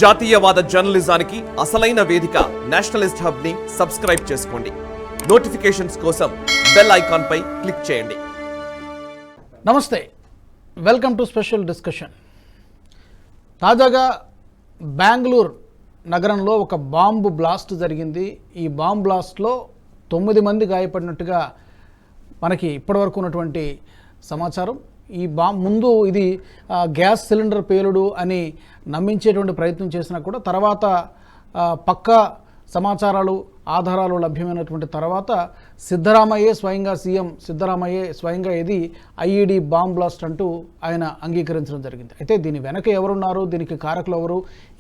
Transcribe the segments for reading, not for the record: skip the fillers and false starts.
జాతీయవాద జర్నలిజానికి అసలైన వేదిక నేషనలిస్ట్ హబ్ ని సబ్స్క్రైబ్ చేసుకోండి. నోటిఫికేషన్స్ కోసం బెల్ ఐకాన్ పై క్లిక్ చేయండి. నమస్తే, వెల్కమ్ టు స్పెషల్ డిస్కషన్. తాజాగా బెంగళూరు నగరంలో ఒక బాంబు బ్లాస్ట్ జరిగింది. ఈ బాంబు బ్లాస్ట్లో 9 మంది గాయపడినట్టుగా మనకి ఇప్పటివరకు ఉన్నటువంటి సమాచారం. ఈ ముందు ఇది గ్యాస్ సిలిండర్ పేలుడు అని నమ్మించేటువంటి ప్రయత్నం చేసినా కూడా తర్వాత పక్కా సమాచారాలు ఆధారాలు లభ్యమైనటువంటి తర్వాత సిద్ధరామయ్యే స్వయంగా సీఎం సిద్ధరామయ్యే స్వయంగా ఇది ఐఈడి బాంబ్ బ్లాస్ట్ అంటూ ఆయన అంగీకరించడం జరిగింది. అయితే దీని వెనక ఎవరున్నారు, దీనికి కారకులు ఎవరు,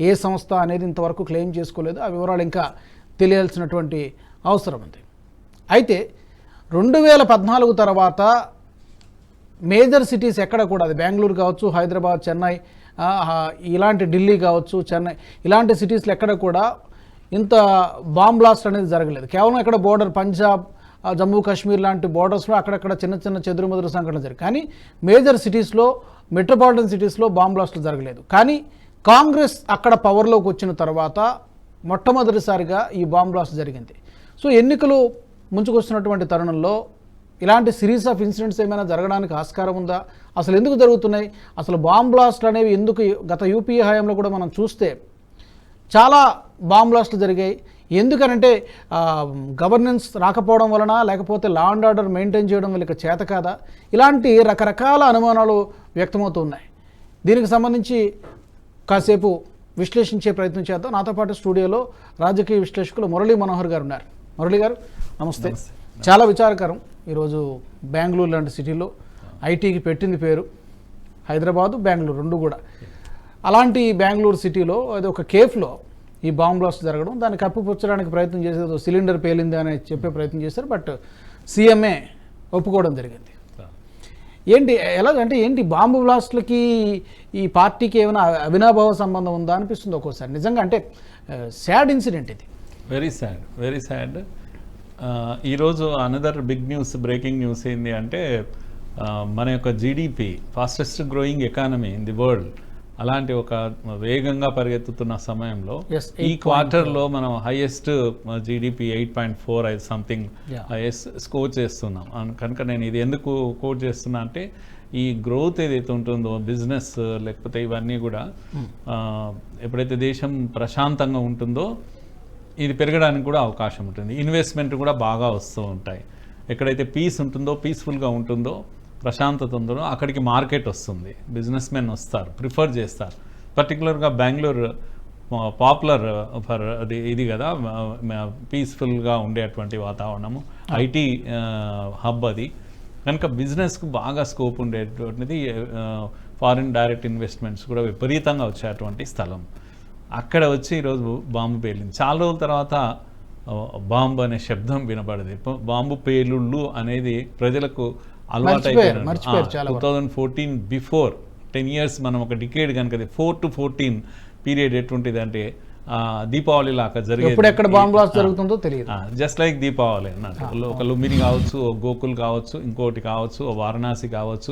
ఏ సంస్థ అనేది ఇంతవరకు క్లెయిమ్ చేసుకోలేదు. ఆ వివరాలు ఇంకా తెలియాల్సినటువంటి అవసరం ఉంది. అయితే 2014 తర్వాత మేజర్ సిటీస్ ఎక్కడ కూడా, అది బెంగళూరు కావచ్చు, హైదరాబాద్, చెన్నై, ఇలాంటి ఢిల్లీ కావచ్చు, చెన్నై ఇలాంటి సిటీస్లో ఎక్కడ కూడా ఇంత బాంబ్ బ్లాస్ట్ అనేది జరగలేదు. కేవలం ఇక్కడ బోర్డర్ పంజాబ్, జమ్మూ కాశ్మీర్ లాంటి బోర్డర్స్లో అక్కడక్కడ చిన్న చిన్న చెదురుమదురు సంఘటనలు జరిగాయి. కానీ మేజర్ సిటీస్లో, మెట్రోపాలిటన్ సిటీస్లో బాంబ్ బ్లాస్టులు జరగలేదు. కానీ కాంగ్రెస్ అక్కడ పవర్లోకి వచ్చిన తర్వాత మొట్టమొదటిసారిగా ఈ బాంబ్ బ్లాస్ట్ జరిగింది. సో ఎన్నికలు ముంచుకొస్తున్నటువంటి తరుణంలో ఇలాంటి సిరీస్ ఆఫ్ ఇన్సిడెంట్స్ ఏమైనా జరగడానికి ఆస్కారం ఉందా? అసలు ఎందుకు జరుగుతున్నాయి? అసలు బాంబ్ బ్లాస్ట్లు అనేవి ఎందుకు? గత యూపీఏ హయాంలో కూడా మనం చూస్తే చాలా బాంబ్ బ్లాస్ట్లు జరిగాయి. ఎందుకనంటే గవర్నెన్స్ రాకపోవడం వలన, లేకపోతే లా అండ్ ఆర్డర్ మెయింటైన్ చేయడం వల్ల చేత కాదా? ఇలాంటి రకరకాల అనుమానాలు వ్యక్తమవుతున్నాయి. దీనికి సంబంధించి కాసేపు విశ్లేషించే ప్రయత్నం చేద్దాం. నాతో పాటు స్టూడియోలో రాజకీయ విశ్లేషకులు మురళీ మనోహర్ గారు ఉన్నారు. మురళీ గారు నమస్తే. చాలా విచారకరం, ఈరోజు బెంగళూరు లాంటి సిటీలో ఐటీకి పెట్టింది పేరు, హైదరాబాదు బెంగళూరు రెండు కూడా. అలాంటి బెంగళూరు సిటీలో అది ఒక కేఫ్లో ఈ బాంబ్ బ్లాస్ట్ జరగడం, దాన్ని కప్పిపుచ్చడానికి ప్రయత్నం చేసేది సిలిండర్ పేలింది అని చెప్పే ప్రయత్నం చేశారు. బట్ సీఎంఏ ఒప్పుకోవడం జరిగింది. ఏంటి ఎలా అంటే ఏంటి బాంబు బ్లాస్ట్లకి ఈ పార్టీకి ఏమైనా అవినాభావ సంబంధం ఉందా అనిపిస్తుంది ఒక్కోసారి. నిజంగా అంటే సాడ్ ఇన్సిడెంట్ ఇది. Very sad, very sad. ఈరోజు another big news, breaking news ఏంటి అంటే మన యొక్క GDP, fastest growing economy in the world, అలాంటి ఒక వేగంగా పరిగెత్తుతున్న సమయంలో ఈ క్వార్టర్లో మనం highest GDP 8.4 something highest score చేస్తున్నాం. కనుక నేను ఇది ఎందుకు కోట్ చేస్తున్నా అంటే ఈ గ్రోత్ ఏదైతే ఉంటుందో బిజినెస్ లేకపోతే ఇవన్నీ కూడా ఎప్పుడైతే దేశం ప్రశాంతంగా ఉంటుందో ఇది పెరగడానికి కూడా అవకాశం ఉంటుంది. ఇన్వెస్ట్మెంట్ కూడా బాగా వస్తూ ఉంటాయి. ఎక్కడైతే పీస్ ఉంటుందో, పీస్ఫుల్గా ఉంటుందో, ప్రశాంతత ఉందో అక్కడికి మార్కెట్ వస్తుంది, బిజినెస్ మెన్ వస్తారు, ప్రిఫర్ చేస్తారు. పర్టికులర్గా బెంగళూరు పాపులర్ ఫర్ ఇది కదా, పీస్ఫుల్గా ఉండేటువంటి వాతావరణము, ఐటీ హబ్ అది. కనుక బిజినెస్కు బాగా స్కోప్ ఉండేటువంటిది, ఫారిన్ డైరెక్ట్ ఇన్వెస్ట్మెంట్స్ కూడా విపరీతంగా వచ్చేటువంటి స్థలం. అక్కడ వచ్చి ఈరోజు బాంబు పేలింది. చాలా రోజుల తర్వాత బాంబు అనే శబ్దం వినబడదు. బాంబు పేలుళ్ళు అనేది ప్రజలకు అలవాటు అయిపోయింది. 2014 బిఫోర్ 10 years మనం ఒక డికేడ్ కనుక 4 to 14 పీరియడ్ ఎటువంటిది అంటే దీపావళి లాగా జరిగేది. జస్ట్ లైక్ దీపావళి అన్నట్టు. ఒక లుంబిని కావచ్చు, గోకుల్ కావచ్చు, ఇంకోటి కావచ్చు, వారణాసి కావచ్చు,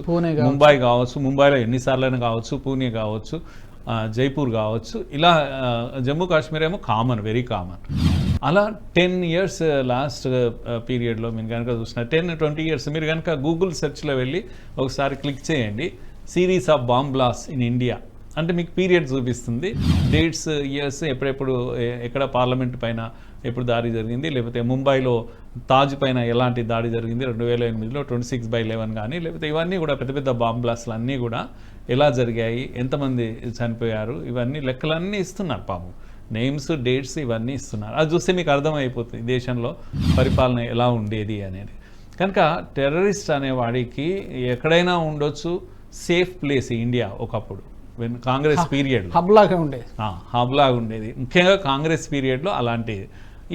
ముంబై కావచ్చు, ముంబైలో ఎన్నిసార్లైనా కావచ్చు, పూణే కావచ్చు, జైపూర్ కావచ్చు, ఇలా జమ్మూ కాశ్మీర్ ఏమో కామన్, వెరీ కామన్. అలా 10 years లాస్ట్ పీరియడ్లో మీరు కనుక చూసిన 10-20 years మీరు కనుక గూగుల్ సెర్చ్లో వెళ్ళి ఒకసారి క్లిక్ చేయండి, series of bomb blast in India అంటే మీకు పీరియడ్ చూపిస్తుంది, డేట్స్, ఇయర్స్, ఎప్పుడెప్పుడు ఎక్కడ పార్లమెంట్ పైన ఎప్పుడు దాడి జరిగింది, లేకపోతే ముంబైలో తాజ్ పైన ఎలాంటి దాడి జరిగింది 2008లో 26/11 కానీ, లేకపోతే ఇవన్నీ కూడా పెద్ద పెద్ద బాంబ్ బ్లాస్ట్లు అన్నీ కూడా ఎలా జరిగాయి, ఎంతమంది చనిపోయారు, ఇవన్నీ లెక్కలన్నీ ఇస్తున్నారు. పాపం నేమ్స్, డేట్స్ ఇవన్నీ ఇస్తున్నారు. అది చూస్తే మీకు అర్థమైపోతుంది దేశంలో పరిపాలన ఎలా ఉండేది అనేది. కనుక టెర్రరిస్ట్ అనేవాడికి ఎక్కడైనా ఉండొచ్చు, సేఫ్ ప్లేస్ ఇండియా ఒకప్పుడు కాంగ్రెస్ పీరియడ్ హబ్ లాగా ఉండేది, ముఖ్యంగా కాంగ్రెస్ పీరియడ్లో అలాంటిది.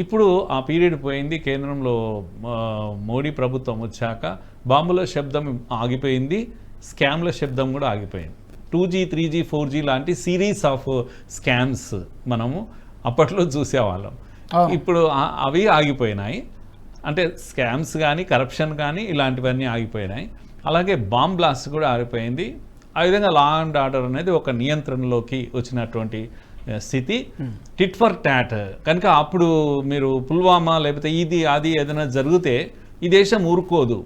ఇప్పుడు ఆ పీరియడ్ పోయింది. కేంద్రంలో మోడీ ప్రభుత్వం వచ్చాక బాంబుల శబ్దం ఆగిపోయింది, స్కామ్ల శబ్దం కూడా ఆగిపోయింది. 2G, 3G, 4G లాంటి సిరీస్ ఆఫ్ స్కామ్స్ మనము అప్పట్లో చూసేవాళ్ళం. ఇప్పుడు అవి ఆగిపోయినాయి. అంటే స్కామ్స్ కానీ, కరప్షన్ కానీ ఇలాంటివన్నీ ఆగిపోయినాయి. అలాగే బాంబ్ బ్లాస్ట్ కూడా ఆగిపోయింది. ఆ విధంగా లా అండ్ ఆర్డర్ అనేది ఒక నియంత్రణలోకి వచ్చినటువంటి స్థితి. టిట్ ఫర్ టాట్ కనుక అప్పుడు మీరు పుల్వామా లేకపోతే ఇది అది ఏదైనా జరిగితే ఈ దేశం ఊరుకోదు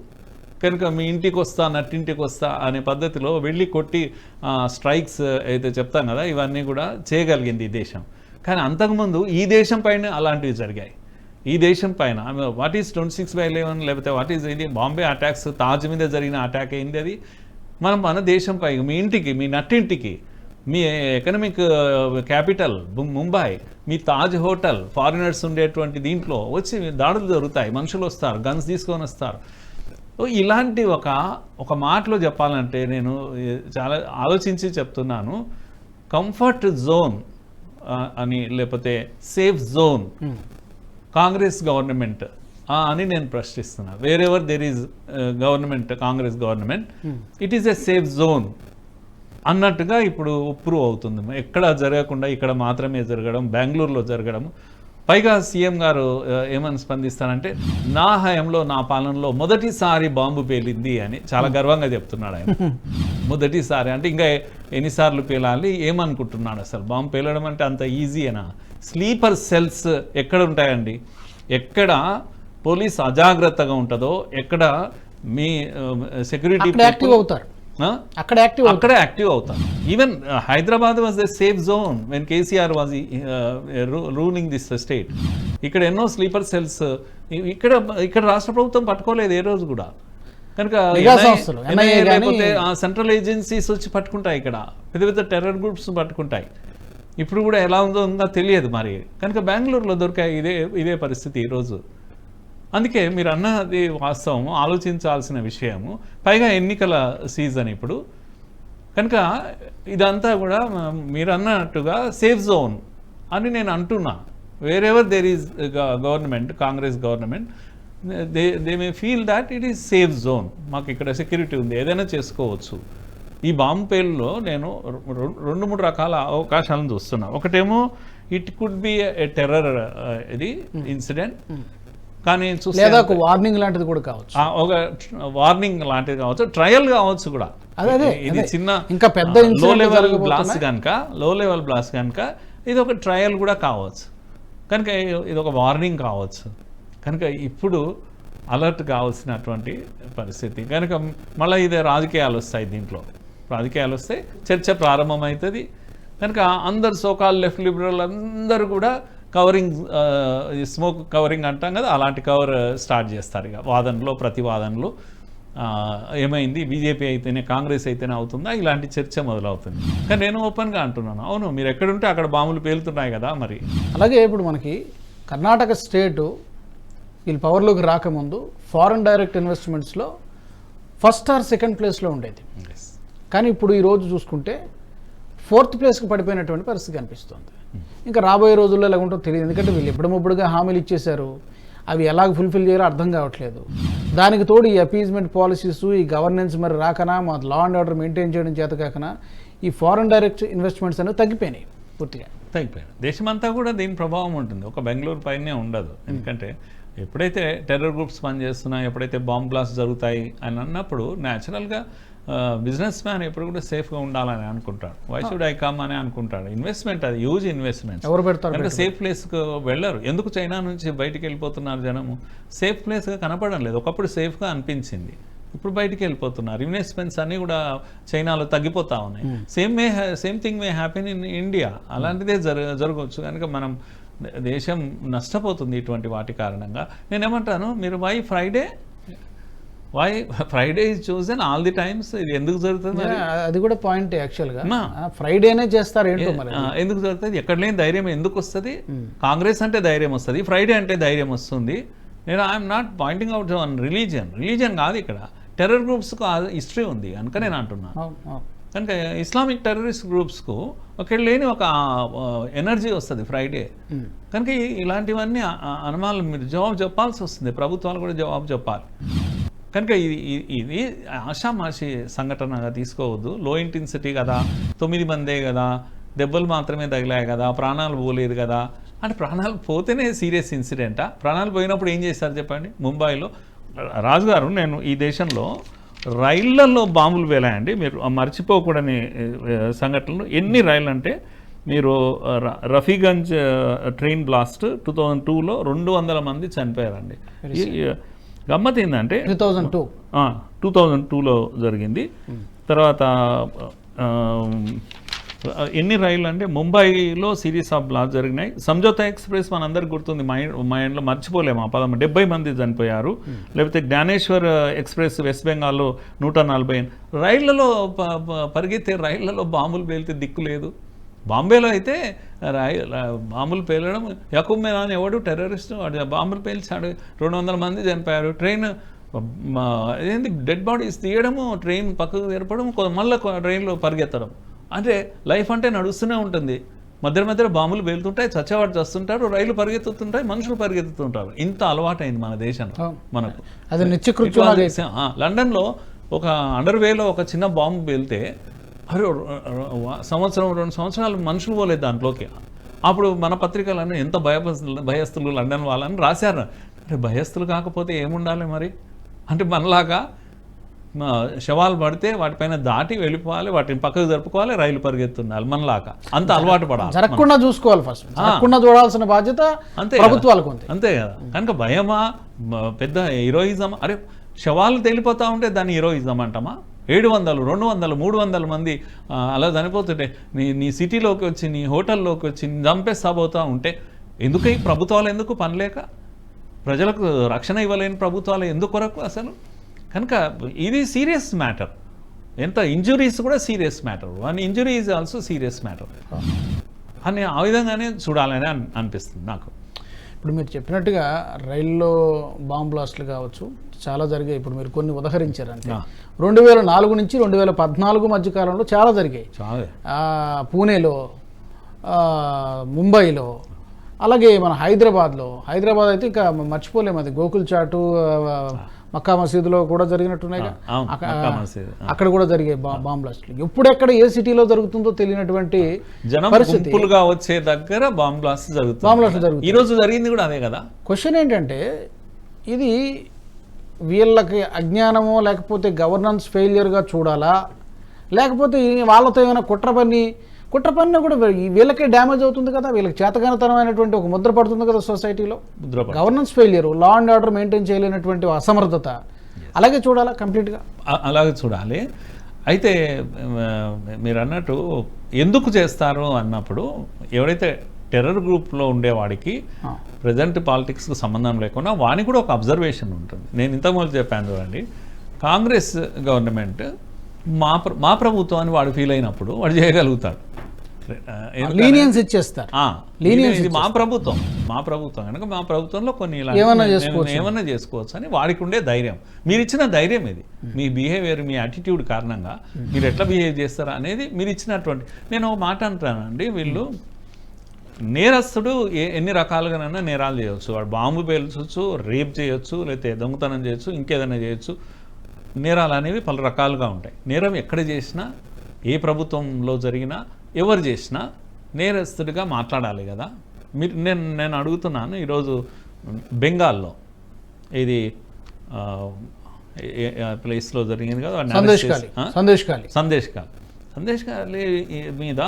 కనుక మీ ఇంటికి వస్తా నట్టింటికి వస్తా అనే పద్ధతిలో వెళ్ళి కొట్టి స్ట్రైక్స్ అయితే చెప్తాం కదా, ఇవన్నీ కూడా చేయగలిగింది ఈ దేశం. కానీ అంతకుముందు ఈ దేశం పైన అలాంటివి జరిగాయి. ఈ దేశం పైన వాట్ ఈస్ 26/11 లేకపోతే వాట్ ఈస్ ఇది బాంబే అటాక్స్, తాజ్ మీద జరిగిన అటాక్ అయింది. అది మన దేశంపై మీ ఇంటికి మీ నట్టింటికి మీ ఎకనామిక్ క్యాపిటల్ ముంబై, మీ తాజ్ హోటల్, ఫారినర్స్ ఉండేటువంటి దీంట్లో వచ్చి దాడులు జరుగుతాయి, మనుషులు వస్తారు, గన్స్ తీసుకొని వస్తారు. ఇలాంటి ఒక మాటలో చెప్పాలంటే నేను చాలా ఆలోచించి చెప్తున్నాను. కంఫర్ట్ జోన్ అని లేకపోతే సేఫ్ జోన్ కాంగ్రెస్ గవర్నమెంట్ అని నేను ప్రశ్నిస్తున్నా. Wherever there is government, Congress government, it is a safe zone అన్నట్టుగా ఇప్పుడు ప్రూవ్ అవుతుంది. ఎక్కడ జరగకుండా ఇక్కడ మాత్రమే జరగడం, బెంగళూరులో జరగడం. పైగా సీఎం గారు ఏమని స్పందిస్తారంటే నా హయాంలో నా పాలనలో మొదటిసారి బాంబు పేలింది అని చాలా గర్వంగా చెప్తున్నాడు ఆయన. మొదటిసారి అంటే ఇంకా ఎన్నిసార్లు పేలాలి ఏమనుకుంటున్నాడు అసలు? బాంబు పేలడం అంటే అంత ఈజీయేనా? స్లీపర్ సెల్స్ ఎక్కడ ఉంటాయండి? ఎక్కడ పోలీస్ అజాగ్రత్తగా ఉంటుందో, ఎక్కడ మీ సెక్యూరిటీ అక్కడే యాక్టివ్ అవుతారు. Even Hyderabad was the safe zone when KCR was ruling this state. ఇక్కడ ఎన్నో స్లీపర్ సెల్స్ ఇక్కడ రాష్ట్ర ప్రభుత్వం పట్టుకోలేదు ఏ రోజు కూడా. కనుక లేకపోతే సెంట్రల్ ఏజెన్సీస్ వచ్చి పట్టుకుంటాయి, ఇక్కడ పెద్ద పెద్ద టెర్రర్ గ్రూప్స్ పట్టుకుంటాయి. ఇప్పుడు కూడా ఎలా ఉందో తెలియదు మరి. కనుక బెంగళూరులో దొరికాయి ఇదే పరిస్థితి ఈరోజు. అందుకే మీరు అన్నది వాస్తవము, ఆలోచించాల్సిన విషయము. పైగా ఎన్నికల సీజన్ ఇప్పుడు కనుక ఇదంతా కూడా మీరు అన్నట్టుగా సేఫ్ జోన్ అని నేను అంటున్నా. Wherever there is government, Congress government, they may feel that it is safe zone. మాకు ఇక్కడ సెక్యూరిటీ ఉంది, ఏదైనా చేసుకోవచ్చు. ఈ బాంబు పేలులో నేను 2-3 రకాల అవకాశాలను చూస్తున్నా. ఒకటేమో it could be a terror ఇది ఇన్సిడెంట్, కానీ చూస్తే ఒక వార్నింగ్ లాంటిది కూడా కావచ్చు, ఒక వార్నింగ్ లాంటిది కావచ్చు, ట్రయల్ కావచ్చు కూడా. ఇది చిన్న ఇంకా పెద్ద లో లెవెల్ బ్లాస్ట్ కనుక ఇది ఒక ట్రయల్ కూడా కావచ్చు, కనుక ఇది ఒక వార్నింగ్ కావచ్చు. కనుక ఇప్పుడు అలర్ట్ కావాల్సినటువంటి పరిస్థితి. కనుక మళ్ళీ ఇదే రాజకీయాలు వస్తాయి, దీంట్లో రాజకీయాలు వస్తాయి, చర్చ ప్రారంభమవుతుంది. కనుక అందరు సోకాల్ లెఫ్ట్ లిబరల్ అందరూ కూడా కవరింగ్, స్మోక్ కవరింగ్ అంటాం కదా, అలాంటి కవర్ స్టార్ట్ చేస్తారు. ఇక వాదనలో ప్రతివాదనలు ఏమైంది, బీజేపీ అయితేనే కాంగ్రెస్ అయితేనే అవుతుందా, ఇలాంటి చర్చ మొదలవుతుంది. కానీ నేను ఓపెన్గా అంటున్నాను, అవును మీరు ఎక్కడుంటే అక్కడ బాంబులు పేలుతున్నాయి కదా మరి. అలాగే ఇప్పుడు మనకి కర్ణాటక స్టేటు వీళ్ళు పవర్లోకి రాకముందు ఫారెన్ డైరెక్ట్ ఇన్వెస్ట్మెంట్స్లో ఫస్ట్ ఆర్ సెకండ్ ప్లేస్లో ఉండేది. కానీ ఇప్పుడు ఈరోజు చూసుకుంటే 4th ప్లేస్కి పడిపోయినటువంటి పరిస్థితి కనిపిస్తుంది. ఇంకా రాబోయే రోజుల్లో ఎలా ఉంటుందో తెలియదు, ఎందుకంటే వీళ్ళు ఎప్పుడముప్పుడుగా హామీలు ఇచ్చేశారు, అవి ఎలాగ ఫుల్ఫిల్ చేయాలో అర్థం కావట్లేదు. దానికి తోడు ఈ అపీజ్మెంట్ పాలసీస్, ఈ గవర్నెన్స్ మరి రాకనా, మా లా అండ్ ఆర్డర్ మెయింటైన్ చేయడం చేత కాకనా ఈ ఫారెన్ డైరెక్ట్ ఇన్వెస్ట్మెంట్స్ అనేవి తగ్గిపోయినాయి, పూర్తిగా తగ్గిపోయాయి. దేశమంతా కూడా దీని ప్రభావం ఉంటుంది, ఒక బెంగళూరు పైనే ఉండదు. ఎందుకంటే ఎప్పుడైతే టెర్రర్ గ్రూప్స్ పనిచేస్తున్నాయి, ఎప్పుడైతే బాంబ్ బ్లాస్ట్ జరుగుతాయి అని అన్నప్పుడు న్యాచురల్గా బిజినెస్ మ్యాన్ ఎప్పుడు కూడా సేఫ్గా ఉండాలని అనుకుంటాడు. వై షుడ్ ఐ కమ్ అని అనుకుంటాడు. ఇన్వెస్ట్మెంట్, అది హ్యూజ్ ఇన్వెస్ట్మెంట్. ఎవరు పెడతారు? అంటే సేఫ్ ప్లేస్కి వెళ్ళరు. ఎందుకు చైనా నుంచి బయటికి వెళ్ళిపోతున్నారు జనము? సేఫ్ ప్లేస్గా కనపడడం లేదు. ఒకప్పుడు సేఫ్గా అనిపించింది, ఇప్పుడు బయటికి వెళ్ళిపోతున్నారు. ఇన్వెస్ట్మెంట్స్ అన్నీ కూడా చైనాలో తగ్గిపోతూ ఉన్నాయి. Same thing may happen in India. అలాంటిదే జరగవచ్చు. కనుక మనం దేశం నష్టపోతుంది ఇటువంటి వాటి కారణంగా. నేనేమంటాను, మీరు why Friday is chosen all the times. ఇది ఎందుకు జరుగుతుంది? అది కూడా పాయింట్. యాక్చువల్గా ఫ్రైడేనే చేస్తారు ఏంటో మరి. ఎందుకు జరుగుతుంది? ఎక్కడ లేని ధైర్యం ఎందుకు వస్తుంది? కాంగ్రెస్ అంటే ధైర్యం వస్తుంది, ఫ్రైడే అంటే ధైర్యం వస్తుంది. నేను I'm not pointing out on religion కాదు. ఇక్కడ టెర్రర్ గ్రూప్స్కు హిస్టరీ ఉంది కనుక నేను అంటున్నాను. కనుక ఇస్లామిక్ టెర్రరిస్ట్ గ్రూప్స్కు ఒక లేని ఒక ఎనర్జీ వస్తుంది ఫ్రైడే. కనుక ఇలాంటివన్నీ అనుమానాలు మీరు జవాబు చెప్పాల్సి వస్తుంది, ప్రభుత్వాలు కూడా జవాబు చెప్పాలి. కనుక ఇది ఆషామాషి సంఘటనగా తీసుకోవద్దు. లో ఇంటెన్సిటీ కదా, 9 మందే కదా, దెబ్బలు మాత్రమే తగిలాయి కదా, ప్రాణాలు పోలేదు కదా అంటే ప్రాణాలు పోతేనే సీరియస్ ఇన్సిడెంటా? ప్రాణాలు పోయినప్పుడు ఏం చేశారు చెప్పండి? ముంబైలో రాజుగారు, నేను ఈ దేశంలో రైళ్లలో బాంబులు వేలాయండి. మీరు మర్చిపోకూడని సంఘటనలు. ఎన్ని రైళ్ళు అంటే మీరు రఫీగంజ్ ట్రైన్ బ్లాస్ట్ 2002లో 200 మంది చనిపోయారండి. గమ్మత్ ఏంటంటే 2002లో జరిగింది. తర్వాత ఎన్ని రైళ్ళు అంటే ముంబైలో సిరీస్ ఆఫ్ బ్లాస్ట్ జరిగినాయి. సంజోతా ఎక్స్ప్రెస్ మనందరికి గుర్తుంది, మైండ్లో మర్చిపోలేము. 70 మంది చనిపోయారు. లేకపోతే జ్ఞానేశ్వర్ ఎక్స్ప్రెస్ వెస్ట్ బెంగాల్లో 140. రైళ్లలో పరిగెత్తే రైళ్లలో బాంబులు పేలితే దిక్కు లేదు. బాంబేలో అయితే బాంబులు పేలడం, యాకూబ్ మేనాన్ ఎవడు టెర్రరిస్ట్, వాడు బాంబులు పేల్చాడు, 200 మంది చనిపోయారు. ట్రైన్ ఏంది డెడ్ బాడీస్ తీయడము, ట్రైన్ పక్కకు తెరపడం, మళ్ళీ ట్రైన్లో పరిగెత్తడం. అంటే లైఫ్ అంటే నడుస్తూనే ఉంటుంది. మధ్య బాంబులు పేలుతుంటాయి, చచ్చేవాడు చస్తుంటారు, రైలు పరిగెత్తుతుంటాయి, మనుషులు పరిగెత్తుతుంటారు. ఇంత అలవాటైంది మన దేశంలో మనకు. అది నిత్యకృత్యం. లండన్లో ఒక అండర్వేలో ఒక చిన్న బాంబు పేలితే సంవత్సరం 2 సంవత్సరాలు మనుషులు పోలేదు దాంట్లోకి. అప్పుడు మన పత్రికలను ఎంత భయస్తులు లండన్ వాళ్ళని రాశారు. అంటే భయస్తులు కాకపోతే ఏముండాలి మరి? అంటే మనలాగా శవాలు పడితే వాటిపైన దాటి వెళ్ళిపోవాలి, వాటిని పక్కకు జరుపుకోవాలి, రైలు పరిగెత్తుండాలి. మనలాగా అంత అలవాటు పడాలి. జరగకుండా చూసుకోవాలి, ఫస్ట్ జరగకుండా చూడాల్సిన బాధ్యత అంతే ప్రభుత్వాలకు ఉంది. అంతే కదా. కనుక భయమా, పెద్ద హీరోయిజమా? అరే శవాలు తేలిపోతా ఉంటే దాన్ని హీరోయిజం అంటామా? 700, 200, 300 మంది అలా చనిపోతుంటే నీ సిటీలోకి వచ్చి, నీ హోటల్లోకి వచ్చి చంపేస్తాబోతూ ఉంటే ఎందుకు ఈ ప్రభుత్వాలు ఎందుకు పనిలేక? ప్రజలకు రక్షణ ఇవ్వలేని ప్రభుత్వాలు ఎందుకు కొరకు అసలు? కనుక ఇది సీరియస్ మ్యాటర్. ఎంత ఇంజురీస్ కూడా serious matter. One injury is also serious matter అని ఆ విధంగానే చూడాలని అనిపిస్తుంది నాకు. ఇప్పుడు మీరు చెప్పినట్టుగా రైల్లో బాంబ్ బ్లాస్ట్లు కావచ్చు చాలా జరిగాయి. ఇప్పుడు మీరు కొన్ని ఉదహరించారంటే 2004 నుంచి 2014 మధ్య కాలంలో చాలా జరిగాయి. పూణేలో, ముంబైలో, అలాగే మన హైదరాబాద్ అయితే ఇంకా మర్చిపోలేము. అది గోకుల్ చాటు, మక్కా మసీదులో కూడా జరిగినట్టున్నాయి. అక్కడ కూడా జరిగే బాంబ్ బ్లాస్ట్లు. ఎప్పుడెక్కడ ఏ సిటీలో జరుగుతుందో తెలియనటువంటి గుంపులుగా వచ్చే దగ్గర బాంబ్ బ్లాస్ట్ జరుగుతుంది. ఈ రోజు జరిగింది కూడా అదే కదా. క్వశ్చన్ ఏంటంటే ఇది వీళ్ళకి అజ్ఞానమో లేకపోతే గవర్నెన్స్ ఫెయిలియర్గా చూడాలా, లేకపోతే వాళ్ళతో ఏమైనా కుట్ర పని కూడా వీళ్ళకే డ్యామేజ్ అవుతుంది కదా, వీళ్ళకి చేతకానితనమైనటువంటి ఒక ముద్ర పడుతుంది కదా సొసైటీలో. Governance failure, law and order maintain చేయలేనటువంటి అసమర్థత, అలాగే చూడాలా కంప్లీట్గా. అలాగే చూడాలి. అయితే మీరు అన్నట్టు ఎందుకు చేస్తారు అన్నప్పుడు, ఎవరైతే టెర్రర్ గ్రూప్లో ఉండేవాడికి ప్రజెంట్ పాలిటిక్స్కి సంబంధం లేకుండా వానికి కూడా ఒక అబ్జర్వేషన్ ఉంటుంది. నేను ఇంతకుముందు చెప్పాను చూడండి, కాంగ్రెస్ గవర్నమెంట్ మా ప్రభుత్వం అని వాడు ఫీల్ అయినప్పుడు వాడు చేయగలుగుతాడు. లీనియన్స్ ఇచ్చేస్తారు. ఇది మా ప్రభుత్వం కనుక మా ప్రభుత్వంలో కొన్ని ఏమన్నా చేసుకోవచ్చు అని వాడికి ఉండే ధైర్యం. మీరు ఇచ్చిన ధైర్యం ఇది. మీ బిహేవియర్, మీ యాటిట్యూడ్ కారణంగా మీరు ఎట్లా బిహేవ్ చేస్తారా అనేది మీరు ఇచ్చినటువంటి. నేను ఒక మాట అంటానండి, వీళ్ళు నేరస్తుడు ఎన్ని రకాలుగానైనా నేరాలు చేయవచ్చు. వాడు బాంబు పేల్చవచ్చు, రేప్ చేయొచ్చు, లేకపోతే దొంగతనం చేయొచ్చు, ఇంకేదైనా చేయొచ్చు. నేరాలు అనేవి పలు రకాలుగా ఉంటాయి. నేరం ఎక్కడ చేసినా, ఏ ప్రభుత్వంలో జరిగినా, ఎవరు చేసినా నేరస్తుడిగా మాట్లాడాలి కదా. నేను అడుగుతున్నాను, ఈరోజు బెంగాల్లో ఇది ప్లేస్లో జరిగింది కదా, సందేశ్కాలి మీద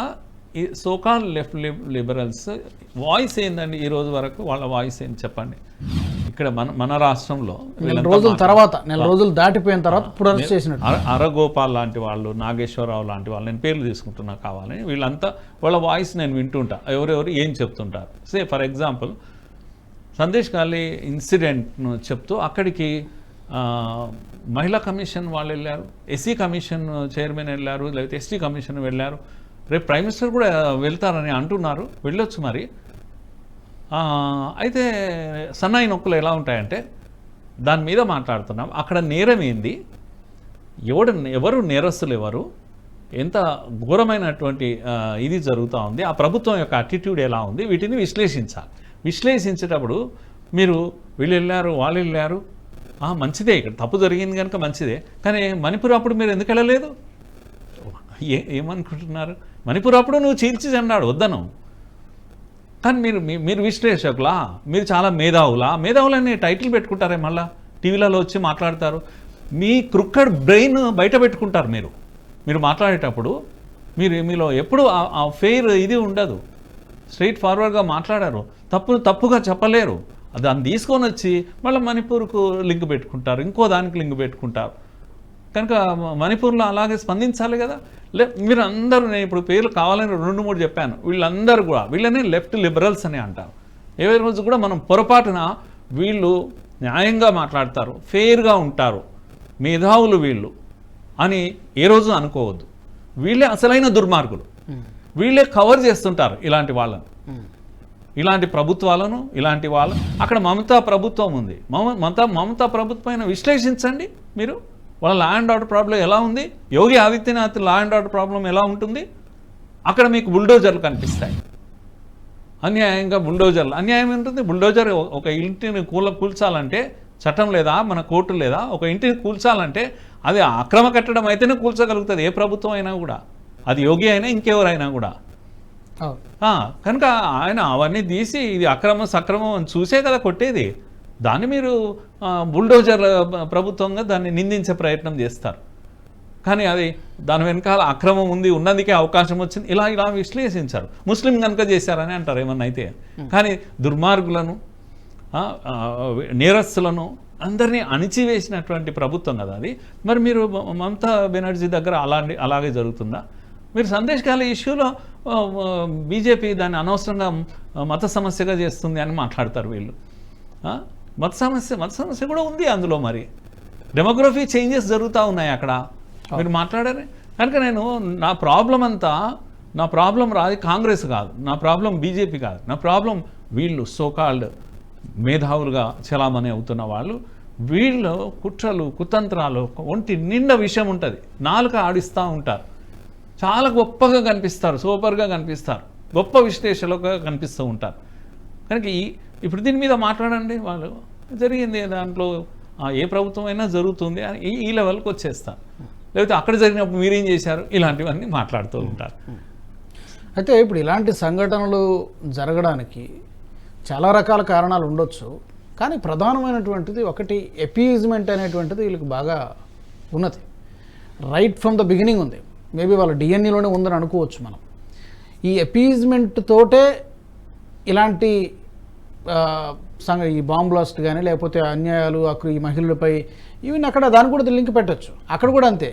ఈ సోకాల్ లెఫ్ట్ లిబరల్స్ వాయిస్ ఏందండి ఈ రోజు వరకు? వాళ్ళ వాయిస్ ఏంది చెప్పండి. ఇక్కడ మన రాష్ట్రంలో నెల రోజులు దాటిపోయిన తర్వాత అరగోపాల్ లాంటి వాళ్ళు, నాగేశ్వరరావు లాంటి వాళ్ళు, నేను పేర్లు తీసుకుంటున్నా కావాలని, వీళ్ళంతా వాళ్ళ వాయిస్ నేను వింటుంటా, ఎవరెవరు ఏం చెప్తుంటారు. సే ఫర్ ఎగ్జాంపుల్ సందేశ్కాలి ఇన్సిడెంట్ను చెప్తూ అక్కడికి మహిళా కమిషన్ వాళ్ళు వెళ్ళారు, ఎస్సీ కమిషన్ చైర్మన్ వెళ్ళారు, లేకపోతే ఎస్టీ కమిషన్ వెళ్ళారు. రేపు ప్రైమ్ మినిస్టర్ కూడా వెళ్తారని అంటున్నారు, వెళ్ళొచ్చు మరి. అయితే సన్నాయి నొక్కులు ఎలా ఉంటాయంటే దాని మీద మాట్లాడుతున్నాం. అక్కడ నేరం ఏంది, ఎవరు నేరస్తులు, ఎవరు, ఎంత ఘోరమైనటువంటి ఇది జరుగుతూ ఉంది, ఆ ప్రభుత్వం యొక్క అటిట్యూడ్ ఎలా ఉంది, వీటిని విశ్లేషించాలి. విశ్లేషించేటప్పుడు మీరు వీళ్ళు వెళ్ళారు, వాళ్ళు వెళ్ళారు, మంచిదే, ఇక్కడ తప్పు జరిగింది కనుక మంచిదే. కానీ మణిపూర్ అప్పుడు మీరు ఎందుకు వెళ్ళలేదు? ఏమనుకుంటున్నారు? మణిపూర్ అప్పుడు నువ్వు చీల్చి అన్నాడు, వద్దను. కానీ మీరు విశ్లేషకులా, మీరు చాలా మేధావులని టైటిల్ పెట్టుకుంటారే, మళ్ళీ టీవీలలో వచ్చి మాట్లాడతారు. మీ క్రుక్కడ్ బ్రెయిన్ బయట పెట్టుకుంటారు మీరు మాట్లాడేటప్పుడు. మీలో ఎప్పుడు ఆ ఫెయిర్ ఇది ఉండదు. స్ట్రైట్ ఫార్వర్డ్గా మాట్లాడారు, తప్పుగా చెప్పలేరు. దాన్ని తీసుకొని వచ్చి మళ్ళీ మణిపూర్కు లింక్ పెట్టుకుంటారు, ఇంకో దానికి లింక్ పెట్టుకుంటారు. కనుక మణిపూర్లో అలాగే స్పందించాలి కదా. మీరు అందరూ, నేను ఇప్పుడు పేర్లు కావాలని 2-3 చెప్పాను, వీళ్ళందరూ కూడా వీళ్ళని లెఫ్ట్ లిబరల్స్ అని అంటారు. ఏ రోజు కూడా మనం పొరపాటున వీళ్ళు న్యాయంగా మాట్లాడతారు, ఫెయిర్గా ఉంటారు, మేధావులు వీళ్ళు అని ఏ రోజు అనుకోవద్దు. వీళ్ళే అసలైన దుర్మార్గులు, వీళ్ళే కవర్ చేస్తుంటారు ఇలాంటి వాళ్ళను, ఇలాంటి ప్రభుత్వాలను, ఇలాంటి వాళ్ళ. అక్కడ మమతా ప్రభుత్వం ఉంది, మమతా ప్రభుత్వం విశ్లేషించండి మీరు. వాళ్ళ లా అండ్ ఆర్డర్ ప్రాబ్లం ఎలా ఉంది, Yogi Adityanath law and order problem ఎలా ఉంటుంది. అక్కడ మీకు బుల్డోజర్లు కనిపిస్తాయి, అన్యాయంగా బుల్డోజర్లు. అన్యాయం ఉంటుంది. బుల్డోజర్ ఒక ఇంటిని కూల్చాలంటే చట్టం లేదా, మన కోర్టు లేదా? ఒక ఇంటిని కూల్చాలంటే అది అక్రమ కట్టడం అయితేనే కూల్చగలుగుతుంది ఏ ప్రభుత్వం అయినా కూడా, అది యోగి అయినా ఇంకెవరైనా కూడా. కనుక ఆయన అవన్నీ తీసి ఇది సక్రమం అని చూసే కదా కొట్టేది. దాన్ని మీరు బుల్డోజర్ ప్రభుత్వంగా దాన్ని నిందించే ప్రయత్నం చేస్తారు. కానీ అది దాని వెనకాల అక్రమం ఉంది, ఉన్నందుకే అవకాశం వచ్చింది, ఇలా విశ్లేషించారు. ముస్లిం కనుక చేశారని అంటారు ఏమన్నా అయితే. కానీ దుర్మార్గులను, నేరస్తులను అందరినీ అణిచివేసినటువంటి ప్రభుత్వం కదా అది. మరి మీరు మమతా బెనర్జీ దగ్గర అలాగే జరుగుతుందా? మీరు సందేశ్ ఖాళీ ఇష్యూలో బీజేపీ దాన్ని అనవసరంగా మత సమస్యగా చేస్తుంది అని మాట్లాడతారు వీళ్ళు. మత సమస్య కూడా ఉంది అందులో. మరి డెమోగ్రఫీ చేంజెస్ జరుగుతూ ఉన్నాయి అక్కడ, మీరు మాట్లాడారు. కనుక నా ప్రాబ్లం రాది కాంగ్రెస్ కాదు, నా ప్రాబ్లం బీజేపీ కాదు, నా ప్రాబ్లం వీళ్ళు సోకాల్డ్ మేధావులుగా చలామణి అవుతున్న వాళ్ళు. వీళ్ళు కుట్రలు, కుతంత్రాలు, ఒంటి నిండా విషయం ఉంటుంది, నాలుక ఆడిస్తూ ఉంటారు, చాలా గొప్పగా కనిపిస్తారు, సూపర్గా కనిపిస్తారు, గొప్ప విశ్లేషణలుగా కనిపిస్తూ ఉంటారు. కనుక ఇప్పుడు దీని మీద మాట్లాడండి. వాళ్ళు జరిగింది దాంట్లో ఏ ప్రభుత్వం అయినా జరుగుతుంది అని ఈ లెవెల్కి వచ్చేస్తారు. లేకపోతే అక్కడ జరిగినప్పుడు మీరేం చేశారు, ఇలాంటివన్నీ మాట్లాడుతూ ఉంటారు. అయితే ఇప్పుడు ఇలాంటి సంఘటనలు జరగడానికి చాలా రకాల కారణాలు ఉండొచ్చు. కానీ ప్రధానమైనటువంటిది ఒకటి ఎపీజ్మెంట్ అనేటువంటిది వీళ్ళకి బాగా ఉన్నది. రైట్ ఫ్రమ్ ద బిగినింగ్ ఉంది. మేబీ వాళ్ళ డిఎన్ఏలోనే ఉందని అనుకోవచ్చు మనం. ఈ ఎపీజ్మెంట్ తోటే ఇలాంటి ఈ బాంబ్ బ్లాస్ట్ కానీ లేకపోతే అన్యాయాలు ఈ మహిళలపై ఈవెన్ అక్కడ దాన్ని కూడా లింక్ పెట్టచ్చు. అక్కడ కూడా అంతే,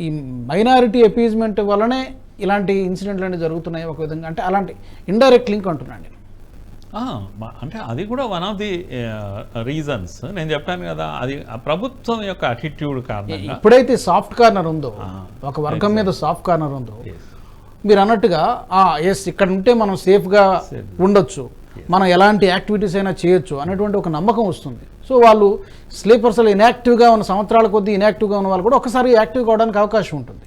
ఈ మైనారిటీ ఎపీజ్మెంట్ వల్లనే ఇలాంటి ఇన్సిడెంట్లు అనేవి జరుగుతున్నాయి ఒక విధంగా. అంటే అలాంటి ఇండైరెక్ట్ లింక్ అంటున్నాను నేను. అంటే అది కూడా వన్ ఆఫ్ ది రీజన్స్. నేను చెప్పాను కదా, అది ఆ ప్రభుత్వం యొక్క అటిట్యూడ్ కారణంగా. ఎప్పుడైతే సాఫ్ట్ కార్నర్ ఉందో, ఒక వర్గం మీద సాఫ్ట్ కార్నర్ ఉందో, మీరు అన్నట్టుగా ఎస్ ఇక్కడ ఉంటే మనం సేఫ్గా ఉండొచ్చు, మనం ఎలాంటి యాక్టివిటీస్ అయినా చేయొచ్చు అనేటువంటి ఒక నమ్మకం వస్తుంది. సో వాళ్ళు స్లీపర్స్ ఇన్యాక్టివ్గా ఉన్న సంవత్సరాల కొద్దీ ఇన్యాక్టివ్గా ఉన్న వాళ్ళు కూడా ఒకసారి యాక్టివ్ కావడానికి అవకాశం ఉంటుంది.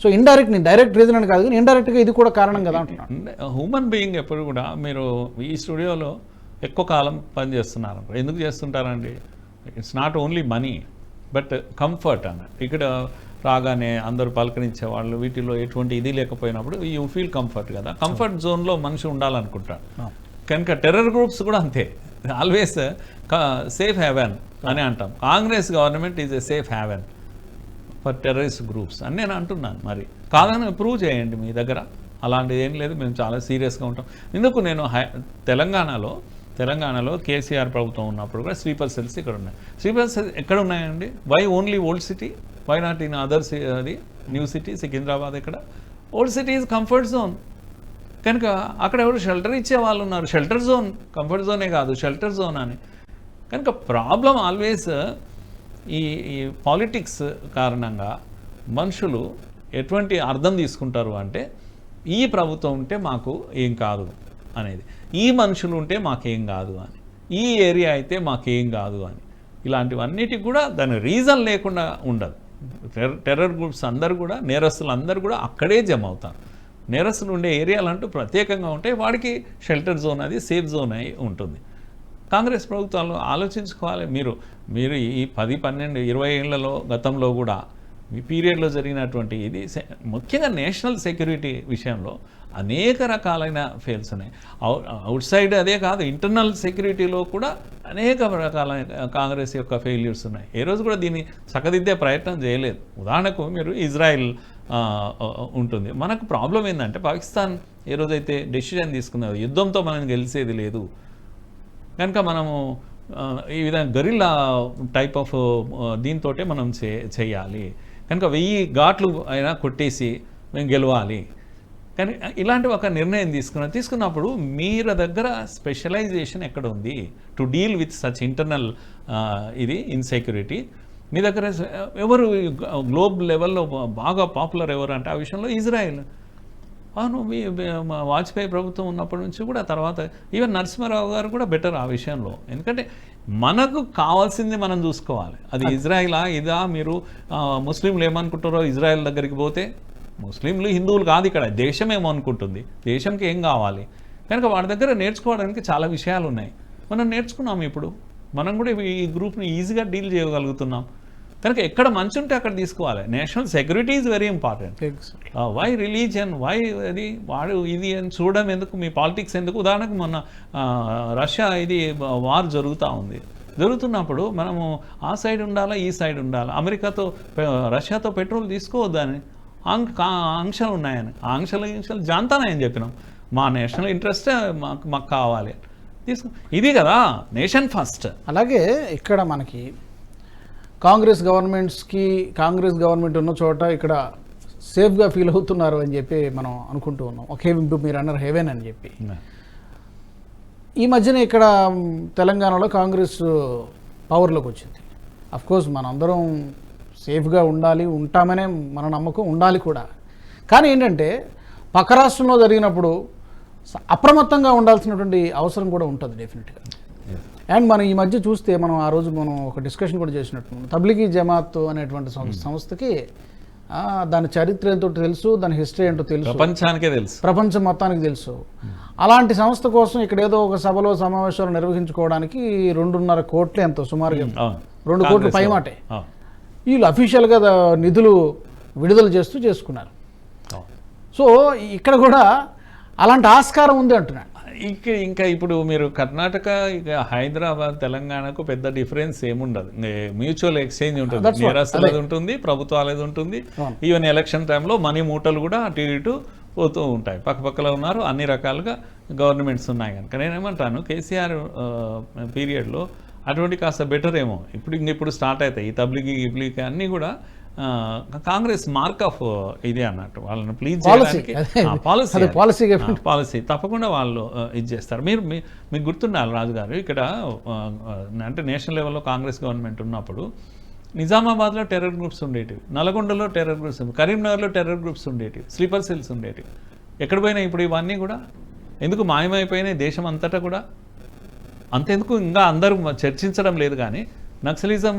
సో డైరెక్ట్ రీజన్ అని కాదు, కానీ ఇండైరెక్ట్గా ఇది కూడా కారణం కదా అంటున్నాను. హ్యూమన్ బీయింగ్ ఎప్పుడు కూడా, మీరు ఈ స్టూడియోలో ఎక్కువ కాలం పనిచేస్తున్నారు, ఎందుకు చేస్తుంటారండి? It's not only money but comfort అన్నట్టు. ఇక్కడ రాగానే అందరూ పలకరించే వాళ్ళు, వీటిలో ఎటువంటి ఇది లేకపోయినప్పుడు యూ ఫీల్ కంఫర్ట్ కదా. కంఫర్ట్ జోన్లో మనిషి ఉండాలనుకుంటారు. కనుక టెర్రర్ గ్రూప్స్ కూడా అంతే, ఆల్వేస్ సేఫ్ హ్యావెన్ అని అంటాం. Congress government is a safe haven't for terrorist groups అని నేను అంటున్నాను. మరి కాదని ప్రూవ్ చేయండి మీ దగ్గర. అలాంటిది ఏం లేదు, మేము చాలా సీరియస్గా ఉంటాం. ఇందుకు నేను తెలంగాణలో కేసీఆర్ ప్రభుత్వం ఉన్నప్పుడు కూడా స్లీపర్ సెల్స్ ఇక్కడ ఉన్నాయి. స్లీపర్ సెల్స్ ఎక్కడ ఉన్నాయండి? Why only old city? Why not in other అది న్యూ సిటీ సికింద్రాబాద్? ఎక్కడ? Old city is comfort zone. కనుక అక్కడ ఎవరు షెల్టర్ ఇచ్చే వాళ్ళు ఉన్నారు. షెల్టర్ జోన్, కంఫర్ట్ జోనే కాదు, షెల్టర్ జోన్ అని. కనుక ప్రాబ్లం ఆల్వేస్ ఈ పాలిటిక్స్ కారణంగా మనుషులు ఎటువంటి అర్థం తీసుకుంటారు అంటే, ఈ ప్రభుత్వం ఉంటే మాకు ఏం కాదు అనేది, ఈ మనుషులు ఉంటే మాకేం కాదు అని, ఈ ఏరియా అయితే మాకేం కాదు అని. ఇలాంటివన్నిటికి కూడా దాని రీజన్ లేకుండా ఉండదు. టెర్రర్ గ్రూప్స్ అందరూ కూడా, నేరస్తులు అందరూ కూడా అక్కడే జమ అవుతారు. నేరస్తులు ఉండే ఏరియాలు అంటూ ప్రత్యేకంగా ఉంటాయి, వాడికి షెల్టర్ జోన్, అది సేఫ్ జోన్ అయి ఉంటుంది. కాంగ్రెస్ ప్రభుత్వాలు ఆలోచించుకోవాలి. మీరు ఈ 10, 12, 20 ఏళ్లలో గతంలో కూడా ఈ పీరియడ్లో జరిగినటువంటి ఇది ముఖ్యంగా నేషనల్ సెక్యూరిటీ విషయంలో అనేక రకాలైన ఫెయిల్స్ ఉన్నాయి. అవుట్ సైడ్ అదే కాదు, ఇంటర్నల్ సెక్యూరిటీలో కూడా అనేక రకాలైన కాంగ్రెస్ యొక్క ఫెయిల్యూర్స్ ఉన్నాయి. ఏ రోజు కూడా దీన్ని చక్కదిద్దే ప్రయత్నం చేయలేదు. ఉదాహరణకు మీరు ఇజ్రాయిల్ ఉంటుంది. మనకు ప్రాబ్లం ఏంటంటే పాకిస్తాన్ ఏ రోజైతే డెసిషన్ తీసుకున్నదో యుద్ధంతో మనం గెలిచేది లేదు కనుక మనము ఈ విధంగా గరిల్లా టైప్ ఆఫ్ దీంతో మనం చేయాలి కనుక 1000 ఘాట్లు అయినా కొట్టేసి మేము గెలవాలి. కానీ ఇలాంటి ఒక నిర్ణయం తీసుకున్నప్పుడు మీరు దగ్గర స్పెషలైజేషన్ ఎక్కడ ఉంది to deal with such internal ఇది ఇన్సెక్యూరిటీ? మీ దగ్గర ఎవరు గ్లోబల్ లెవెల్లో బాగా పాపులర్ ఎవరు అంటే ఆ విషయంలో ఇజ్రాయెల్. అవును, వాజ్పేయి ప్రభుత్వం ఉన్నప్పటి నుంచి కూడా తర్వాత ఈవెన్ నరసింహారావు గారు కూడా బెటర్ ఆ విషయంలో. ఎందుకంటే మనకు కావాల్సింది మనం చూసుకోవాలి. అది ఇజ్రాయిలా ఇదా? మీరు ముస్లింలు ఏమనుకుంటారో ఇజ్రాయెల్ దగ్గరికి పోతే ముస్లింలు హిందువులు కాదు, ఇక్కడ దేశం ఏమో అనుకుంటుంది. దేశంకి ఏం కావాలి కనుక వాడి దగ్గర నేర్చుకోవడానికి చాలా విషయాలు ఉన్నాయి. మనం నేర్చుకున్నాం. ఇప్పుడు మనం కూడా ఈ గ్రూప్ని ఈజీగా డీల్ చేయగలుగుతున్నాం కనుక ఎక్కడ మంచి ఉంటే అక్కడ తీసుకోవాలి. National security is very important. Why religion, why అది వాడు ఇది అని చూడడం ఎందుకు? మీ పాలిటిక్స్ ఎందుకు? ఉదాహరణకు మొన్న రష్యా ఇది వార్ జరుగుతున్నప్పుడు మనము ఆ సైడ్ ఉండాలా ఈ సైడ్ ఉండాలా? అమెరికాతో రష్యాతో పెట్రోల్ తీసుకోవద్దని ఆంక్షలు ఉన్నాయని, ఆ ఆంక్షలు జాంతానని చెప్పినాం. మా నేషనల్ ఇంట్రెస్టే మాకు కావాలి ఇది కదా నేషన్ ఫస్ట్. అలాగే ఇక్కడ మనకి కాంగ్రెస్ గవర్నమెంట్ ఉన్న చోట ఇక్కడ సేఫ్గా ఫీల్ అవుతున్నారు అని చెప్పి మనం అనుకుంటూ ఉన్నాం. ఒక మీరు అన్నారు హెవెన్ అని చెప్పి. ఈ మధ్యన ఇక్కడ తెలంగాణలో కాంగ్రెస్ పవర్లోకి వచ్చింది. అఫ్కోర్స్ మనందరం సేఫ్గా ఉంటామనే మన నమ్మకం ఉండాలి కూడా. కానీ ఏంటంటే పక్క రాష్ట్రంలో జరిగినప్పుడు అప్రమత్తంగా ఉండాల్సినటువంటి అవసరం కూడా ఉంటుంది డెఫినెట్గా. అండ్ మనం ఈ మధ్య చూస్తే ఆ రోజు మనం ఒక డిస్కషన్ కూడా చేసినట్టు తబ్లిగీ జమాత్ అనేటువంటి సంస్థకి దాని చరిత్ర ఏంటో తెలుసు, దాని హిస్టరీ ఏంటో తెలుసు, ప్రపంచానికే తెలుసు, ప్రపంచం మొత్తానికి తెలుసు. అలాంటి సంస్థ కోసం ఇక్కడ ఏదో ఒక సభలో సమావేశాలు నిర్వహించుకోవడానికి 2.5 కోట్లు ఎంతో సుమారుగా 2 కోట్ల పైమాటే వీళ్ళు అఫీషియల్గా నిధులు విడుదల చేసుకున్నారు. సో ఇక్కడ కూడా అలాంటి ఆస్కారం ఉంది అంటున్నాడు. ఇంకా ఇప్పుడు మీరు కర్ణాటక, ఇక హైదరాబాద్, తెలంగాణకు పెద్ద డిఫరెన్స్ ఏముండదు. మ్యూచువల్ ఎక్స్చేంజ్ ఉంటుంది, నిరాశలది ఉంటుంది, ప్రభుత్వాలది ఉంటుంది. ఈవెన్ ఎలక్షన్ టైంలో మనీ మూటలు కూడా అటు ఇటు పోతూ ఉంటాయి. పక్కపక్కలో ఉన్నారు, అన్ని రకాలుగా గవర్నమెంట్స్ ఉన్నాయి కనుక నేనేమంటాను కేసీఆర్ పీరియడ్లో అటువంటి కాస్త బెటర్ ఏమో. ఇప్పుడు స్టార్ట్ అవుతాయి ఈ తబ్లిగీ అన్నీ కూడా కాంగ్రెస్ మార్క్ ఆఫ్ ఇది అన్నట్టు. వాళ్ళని ప్లీజ్ చేయడానికి పాలసీ తప్పకుండా వాళ్ళు ఇది చేస్తారు. మీకు గుర్తుండాలి రాజుగారు, ఇక్కడ అంటే నేషనల్ లెవెల్లో కాంగ్రెస్ గవర్నమెంట్ ఉన్నప్పుడు నిజామాబాద్లో టెర్రర్ గ్రూప్స్ ఉండేటివి, నల్గొండలో టెర్రర్ గ్రూప్స్, కరీంనగర్లో టెర్రర్ గ్రూప్స్ ఉండేటివి, స్లీపర్ సెల్స్ ఉండేటివి. ఎక్కడ పోయినాయి ఇప్పుడు ఇవన్నీ కూడా? ఎందుకు మాయమైపోయినాయి దేశం అంతటా కూడా? అంతెందుకు ఇంకా అందరూ చర్చించడం లేదు. కానీ నక్సలిజం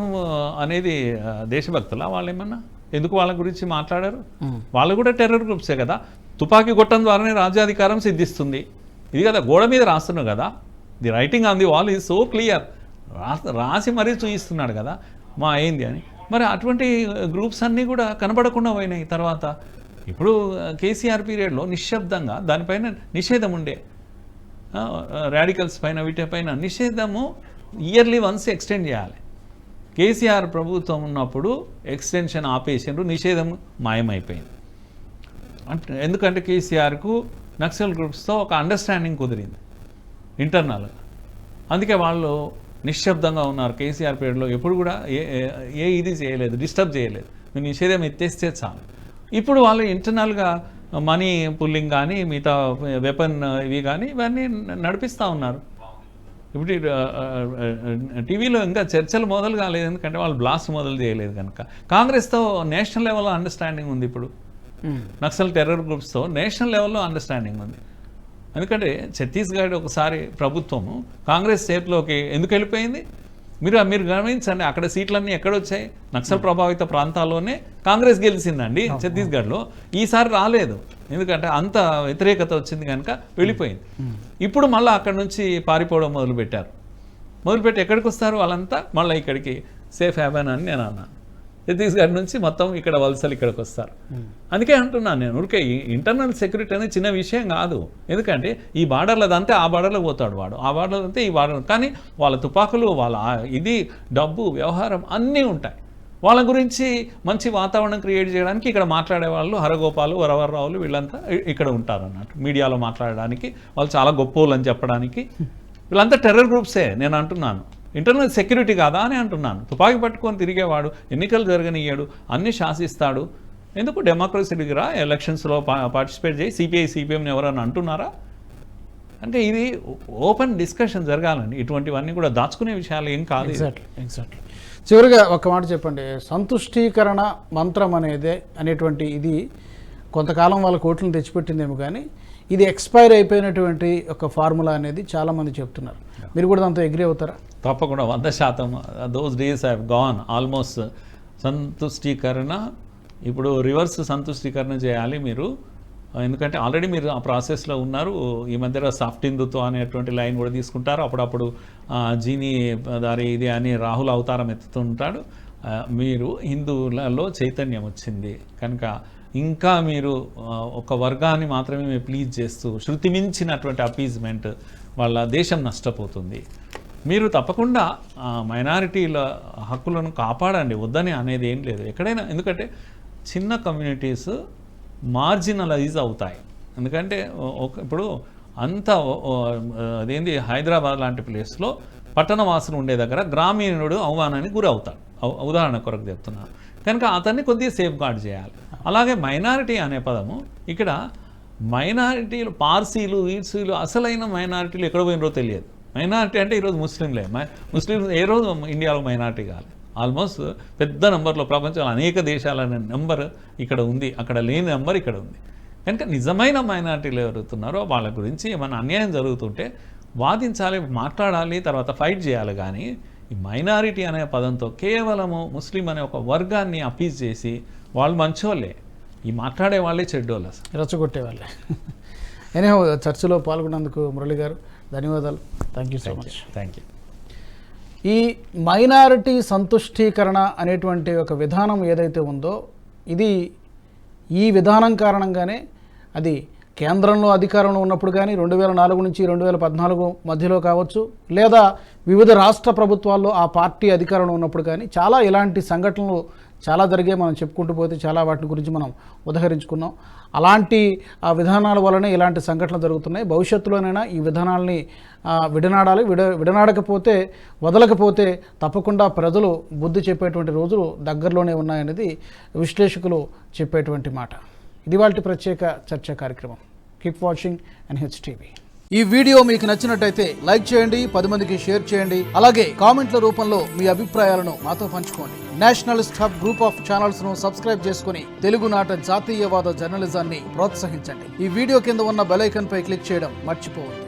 అనేది దేశభక్తులా వాళ్ళేమన్నా? ఎందుకు వాళ్ళ గురించి మాట్లాడారు? వాళ్ళు కూడా టెర్రర్ గ్రూప్సే కదా. తుపాకీ కొట్టడం ద్వారానే రాజ్యాధికారం సిద్ధిస్తుంది, ఇది కదా గోడ మీద రాస్తున్నాడు కదా. The writing on the wall is so clear. రాసి మరీ చూపిస్తున్నాడు కదా మా ఏంది అని. మరి అటువంటి గ్రూప్స్ అన్నీ కూడా కనబడకుండా పోయినాయి. తర్వాత ఇప్పుడు కేసీఆర్ పీరియడ్లో నిశ్శబ్దంగా దానిపైన నిషేధం ఉండే, రాడికల్స్ పైన వీటిపైన నిషేధము ఇయర్లీ వన్స్ ఎక్స్టెండ్ చేయాలి. కేసీఆర్ ప్రభుత్వం ఉన్నప్పుడు ఎక్స్టెన్షన్ ఆపేసిండ్రు, నిషేధం మాయమైపోయింది. అంటే ఎందుకంటే కేసీఆర్కు నక్సల్ గ్రూప్స్తో ఒక అండర్స్టాండింగ్ కుదిరింది ఇంటర్నల్గా. అందుకే వాళ్ళు నిశ్శబ్దంగా ఉన్నారు. కేసీఆర్ పీరియడ్లో ఎప్పుడు కూడా ఏ ఇది చేయలేదు, డిస్టర్బ్ చేయలేదు. మీరు నిషేధం ఎత్తేస్తే చాలు. ఇప్పుడు వాళ్ళు ఇంటర్నల్గా మనీ పుల్లింగ్ కానీ మిగతా వెపన్ ఇవి కానీ ఇవన్నీ నడిపిస్తూ ఉన్నారు. ఇప్పుడు టీవీలో ఇంకా చర్చలు మొదలు కాలేదు, ఎందుకంటే వాళ్ళు బ్లాస్ట్ మొదలు చేయలేదు కనుక. కాంగ్రెస్తో నేషనల్ లెవెల్లో అండర్స్టాండింగ్ ఉంది. ఇప్పుడు నక్సల్ టెర్రర్ గ్రూప్స్తో నేషనల్ లెవెల్లో అండర్స్టాండింగ్ ఉంది. ఎందుకంటే ఛత్తీస్గఢ్ ఒకసారి ప్రభుత్వము కాంగ్రెస్ స్టేట్లోకి ఎందుకు వెళ్ళిపోయింది? మీరు గమనించండి, అక్కడ సీట్లన్నీ ఎక్కడొచ్చాయి? నక్సల్ ప్రభావిత ప్రాంతాల్లోనే కాంగ్రెస్ గెలిచిందండి ఛత్తీస్గఢ్లో. ఈసారి రాలేదు, ఎందుకంటే అంత వ్యతిరేకత వచ్చింది కనుక వెళ్ళిపోయింది. ఇప్పుడు మళ్ళీ అక్కడ నుంచి పారిపోవడం మొదలుపెట్టి ఎక్కడికి వస్తారు వాళ్ళంతా? మళ్ళీ ఇక్కడికి సేఫ్ హ్యావెన్ అని నేను అన్నాను. ఛత్తీస్గఢ్ నుంచి మొత్తం ఇక్కడ వలసలు ఇక్కడికి వస్తారు. అందుకే అంటున్నాను నేను, ఊరికే ఇంటర్నల్ సెక్యూరిటీ అనేది చిన్న విషయం కాదు. ఎందుకంటే ఈ బార్డర్లో అదంతే ఆ బార్డర్లో పోతాడు వాడు, ఆ బార్డర్లో అంతే ఈ బార్డర్. కానీ వాళ్ళ తుపాకులు, వాళ్ళ ఇది డబ్బు వ్యవహారం అన్నీ ఉంటాయి. వాళ్ళ గురించి మంచి వాతావరణం క్రియేట్ చేయడానికి ఇక్కడ మాట్లాడే వాళ్ళు హరగోపాలు వరవర్రావులు వీళ్ళంతా ఇక్కడ ఉంటారు అన్నట్టు. మీడియాలో మాట్లాడడానికి వాళ్ళు చాలా గొప్పోళ్ళు అని చెప్పడానికి వీళ్ళంతా టెర్రర్ గ్రూప్సే నేను అంటున్నాను. ఇంటర్నల్ సెక్యూరిటీ కాదా అని అంటున్నాను. తుపాకీ పట్టుకొని తిరిగేవాడు, ఎన్నికలు జరగనియ్యాడు, అన్నీ శాసిస్తాడు. ఎందుకు డెమోక్రసీ దిగిరా, ఎలక్షన్స్లో పార్టిసిపేట్ చేయి, సిపిఎంని ఎవరన్నా అంటున్నారా? అంటే ఇది ఓపెన్ డిస్కషన్ జరగాలండి. ఇటువంటివన్నీ కూడా దాచుకునే విషయాలు ఏం కాదు. ఎగ్జాక్ట్లీ. చివరిగా ఒక మాట చెప్పండి, సంతుష్టీకరణ మంత్రం అనేటువంటి ఇది కొంతకాలం వాళ్ళ కోట్లను తెచ్చిపెట్టిందేమో కానీ ఇది ఎక్స్పైర్ అయిపోయినటువంటి ఒక ఫార్ములా అనేది చాలామంది చెప్తున్నారు. మీరు కూడా దాంతో అగ్రీ అవుతారా? తప్పకుండా 100%. Those days have gone almost. సంతుష్టీకరణ ఇప్పుడు రివర్స్ సంతుష్టీకరణ చేయాలి మీరు. ఎందుకంటే ఆల్రెడీ మీరు ఆ ప్రాసెస్లో ఉన్నారు. ఈ మధ్యలో సాఫ్ట్ హిందుత్వం అనేటువంటి లైన్ కూడా తీసుకుంటారు. అప్పుడప్పుడు జీని దారి ఇది అని రాహుల్ అవతారం ఎత్తుతుంటాడు. మీరు హిందువులలో చైతన్యం వచ్చింది కనుక ఇంకా మీరు ఒక వర్గాన్ని మాత్రమే ప్లీజ్ చేస్తూ శృతి మించినటువంటి అపీజ్మెంట్ వాళ్ళ దేశం నష్టపోతుంది. మీరు తప్పకుండా మైనారిటీల హక్కులను కాపాడండి, వద్దని అనేది ఏం లేదు ఎక్కడైనా. ఎందుకంటే చిన్న కమ్యూనిటీస్ మార్జినలైజ్ అవుతాయి. ఎందుకంటే ఇప్పుడు అంతా అదేంటి హైదరాబాద్ లాంటి ప్లేస్లో పట్టణవాసులు ఉండే దగ్గర గ్రామీణుడు అవమానానికి గురవుతాడు. ఉదాహరణ కొరకు చెప్తున్నాను. కనుక అతన్ని కొద్దిగా సేఫ్ గార్డ్ చేయాలి. అలాగే మైనారిటీ అనే పదము ఇక్కడ మైనారిటీలు పార్సీలు ఈర్సీలు అసలైన మైనారిటీలు ఎక్కడ పోయినరో తెలియదు. మైనారిటీ అంటే ఈరోజు ముస్లింలే. ముస్లింలు ఏ రోజు ఇండియాలో మైనారిటీ కాదు. ఆల్మోస్ట్ పెద్ద నెంబర్లో ప్రపంచంలో అనేక దేశాలనే నెంబర్ ఇక్కడ ఉంది, అక్కడ లేని నెంబర్ ఇక్కడ ఉంది. కనుక నిజమైన మైనారిటీలు ఎవరుతున్నారో వాళ్ళ గురించి ఏమైనా అన్యాయం జరుగుతుంటే వాదించాలి, మాట్లాడాలి, తర్వాత ఫైట్ చేయాలి. కానీ ఈ మైనారిటీ అనే పదంతో కేవలము ముస్లిం అనే ఒక వర్గాన్ని అపీజ్ చేసి వాళ్ళు మంచోళ్ళే, ఈ మాట్లాడే వాళ్ళే చెడ్డోళ్ళు, రెచ్చగొట్టే వాళ్ళే. ఎనీహౌ చర్చలో పాల్గొన్నందుకు మురళి గారు ధన్యవాదాలు. Thank you so much. Thank you. ఈ మైనారిటీ సంతుష్టీకరణ అనేటువంటి ఒక విధానం ఏదైతే ఉందో ఇది ఈ విధానం కారణంగానే అది కేంద్రంలో అధికారంలో ఉన్నప్పుడు కానీ 2004 నుంచి 2014 మధ్యలో కావచ్చు, లేదా వివిధ రాష్ట్ర ప్రభుత్వాల్లో ఆ పార్టీ అధికారంలో ఉన్నప్పుడు కానీ చాలా ఇలాంటి సంఘటనలు చాలా జరిగే మనం చెప్పుకుంటూ పోతే చాలా వాటి గురించి మనం ఉదహరించుకున్నాం. అలాంటి ఆ విధానాల వల్లనే ఇలాంటి సంఘటనలు జరుగుతున్నాయి. భవిష్యత్తులోనైనా ఈ విధానాలని విడనాడాలి. విడనాడకపోతే వదలకపోతే తప్పకుండా ప్రజలు బుద్ధి చెప్పేటువంటి రోజులు దగ్గరలోనే ఉన్నాయనేది విశ్లేషకులు చెప్పేటువంటి మాట. ఇది వాటి ప్రత్యేక చర్చా కార్యక్రమం. Keep watching NHTV. ఈ వీడియో మీకు నచ్చినట్టయితే లైక్ చేయండి, 10 మందికి షేర్ చేయండి. అలాగే కామెంట్ల రూపంలో మీ అభిప్రాయాలను మాతో పంచుకోండి. Nationalist hub group of channels ను సబ్స్క్రైబ్ చేసుకుని తెలుగునాట జాతీయవాద జర్నలిజాన్ని ప్రోత్సహించండి. ఈ వీడియో కింద ఉన్న బెల్ ఐకాన్ పై క్లిక్ చేయడం మర్చిపోవద్దు.